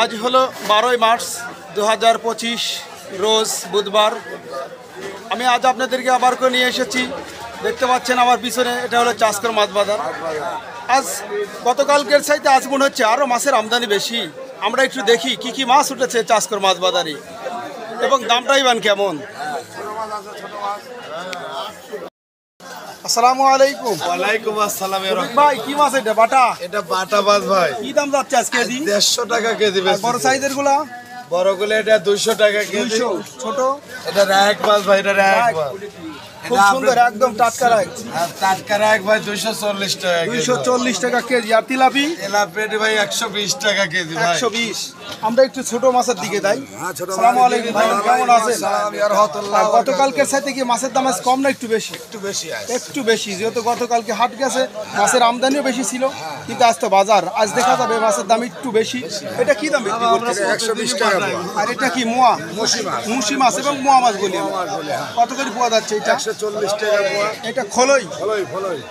আজ হলো 12ই মার্চ 2025 রোজ বুধবার। আমি আজ আপনাদেরকে আবার করে নিয়ে এসেছি। দেখতে পাচ্ছেন আমার পিছনে, এটা হলো চাষকর মাছ বাজার। আজ গতকালকের চাইতে আজ মনে হচ্ছে আরও মাছের আমদানি বেশি। আমরা একটু দেখি কি কি মাছ উঠেছে চাষকর মাছ বাজারে এবং দামটাই বান কেমন। আসসালামু আলাইকুম। ওয়ালাইকুম আসসালাম। ভাই কি মাছ এটা? বাটা? এটা বাটা মাছ ভাই। কি দাম যাচ্ছে আজ কেজি? 150 টাকা কেজি। বড় সাইজের গুলা? বড়গুলো এটা 200 টাকা কেজি। 200। ছোট? এটা রায়ক মাছ ভাই, এটা রায়ক মাছ। খুব সুন্দর, একদম টাটকা রাখ। আর টাটকা রায়ক ভাই 240 টাকা কেজি। 240 টাকা কেজি। আর তিলাপি? তেলাপিয়া ভাই 120 টাকা কেজি ভাই। 120। আমরা একটু ছোট মাছের দিকে যাই। আসসালামু আলাইকুম ভাই, কেমন আছেন? গতকালকের সাথে কি মাছের দাম কম না একটু বেশি? একটু বেশি আছে। একটু বেশি, যেহেতু গতকালকে হাট গেছে, মাছের আমদানিও বেশি ছিল, কিন্তু আজ তো বাজার, আজ দেখা যাবে মাছের দাম একটু বেশি। এটা কি দাম বিক্রি করতেছে? 120 টাকা। আর এটা কি মোয়া? মুশি মাছ এবং মোয়া মাছ বলি। কত করে পোয়া যাচ্ছে এটা? 140 টাকা পোয়া। এটা খোলই?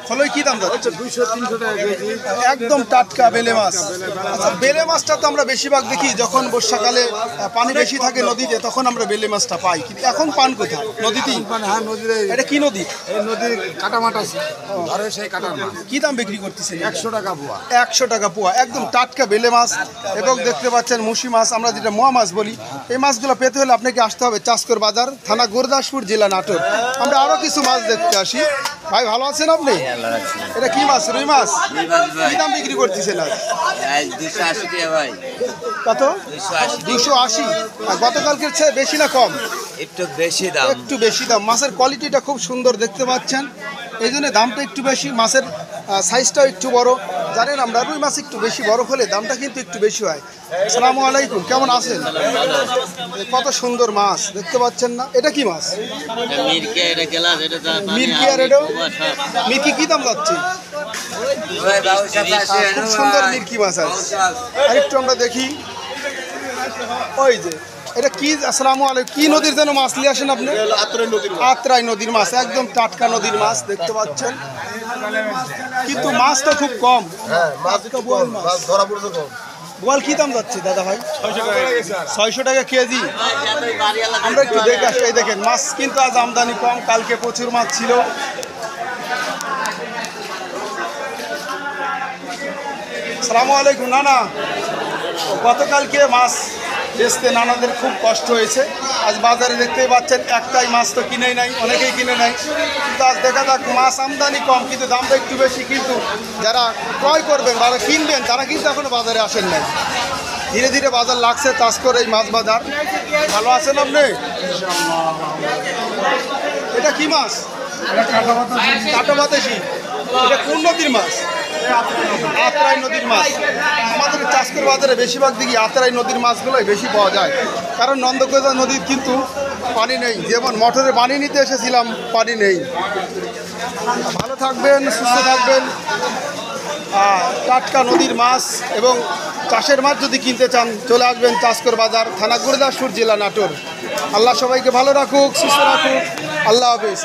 খোলই কি দাম যাচ্ছে? 200-300 টাকা কেজি। একদম টাটকা বেলে মাছ। আচ্ছা, বেলে মাছটা তো আমরা বেশিরভাগ দেখি যখন বর্ষাকালে পানি বেশি থাকে নদীতে, তখন আমরা বেলে মাছটা পাই, কিন্তু এখন পান কোথায়? নদীতেই? হ্যাঁ, নদীতে। এটা কি নদী? এই নদীর কাটা মাছ আছে, আর সেই কাটার মাছ। কি দাম বিক্রি করতেছেন? 100 টাকা পোয়া। 100 টাকা পোয়া। একদম টাটকা বেলে মাছ এবং দেখতে পাচ্ছেন মুশি মাছ, আমরা যেটা মোয়া মাছ বলি। এই মাছগুলো পেতে হলে আপনাকে আসতে হবে চাষকর বাজার, থানা গুরদাসপুর, জেলা নাটোর। আমরা আরো কিছু মাছ দেখতে আসি। ভাই ভালো আছেন আপনি? এটা কি মাছ? রুই মাছ? কি দাম বিক্রি করতেছেন আজ? 280 টাকা ভাই। কত? 280। গতকালকের চেয়ে বেশি না কম? একটু বেশি দাম। একটু বেশি দাম। মাছের কোয়ালিটিটা খুব সুন্দর দেখতে পাচ্ছেন, এই জন্য দামটা একটু বেশি। মাছের সাইজটাও একটু বড়। জানেন আমরা রুই মাছ একটু বেশি বড় হলে দামটা কিন্তু একটু বেশি হয়। আসসালামু আলাইকুম, কেমন আছেন? কত সুন্দর মাছ দেখতে পাচ্ছেন না? এটা কি মাছ? মিরকে এটা গেলাস, এটা মিরকি। আর এটাও মিরকি কি দাম যাচ্ছে? খুব সুন্দর মিরকি মাছ আছে। আর একটু আমরা দেখি, ওই যে এটা কি? আসসালামু আলাইকুম। কি নদীর যেন মাছ নিয়ে আসেন আপনি? আত্রাই নদীর মাছ, একদম টাটকা নদীর মাছ দেখতে পাচ্ছেন, কিন্তু মাছ তো খুব কম। বোয়াল কি দাম যাচ্ছে দাদা ভাই? 600 টাকা কেজি। আমরা একটু দেখে আসি। এই দেখেন মাছ কিন্তু আজ আমদানি কম, কালকে প্রচুর মাছ ছিল। আসসালামু আলাইকুম। নানা, গতকালকে মাছ বেচতে নানাদের খুব কষ্ট হয়েছে। আজ বাজারে দেখতেই পাচ্ছেন একটাই মাছ তো কিনেই নাই, অনেকেই কিনে নাই। কিন্তু আজ দেখা যাক মাছ আমদানি কম, কিন্তু দামটা একটু বেশি। কিন্তু যারা ক্রয় করবেন, যারা কিনবেন, তারা কিন্তু এখনো বাজারে আসেন নাই। ধীরে ধীরে বাজার লাগছে চাষকর এই মাছ বাজার। ভালো আছেন আপনি? এটা কি মাছ? কাটা বাতাসি। এটা কোন নদীর মাছ? আত্রাই নদীর মাছ। আমাদের চাষকর বাজারে বেশিরভাগ দিকে আত্রাই নদীর মাছগুলোই বেশি পাওয়া যায়, কারণ নন্দকুমার নদীর কিন্তু পানি নেই। যেমন মোটরে পানি নিতে এসেছিলাম, পানি নেই। ভালো থাকবেন, সুস্থ থাকবেন। টাটকা নদীর মাছ এবং চাষের মাছ যদি কিনতে চান, চলে আসবেন চাষকর বাজার, থানা গুরদাসপুর, জেলা নাটোর। আল্লাহ সবাইকে ভালো রাখুক, সুস্থ রাখুক। আল্লাহ হাফেজ।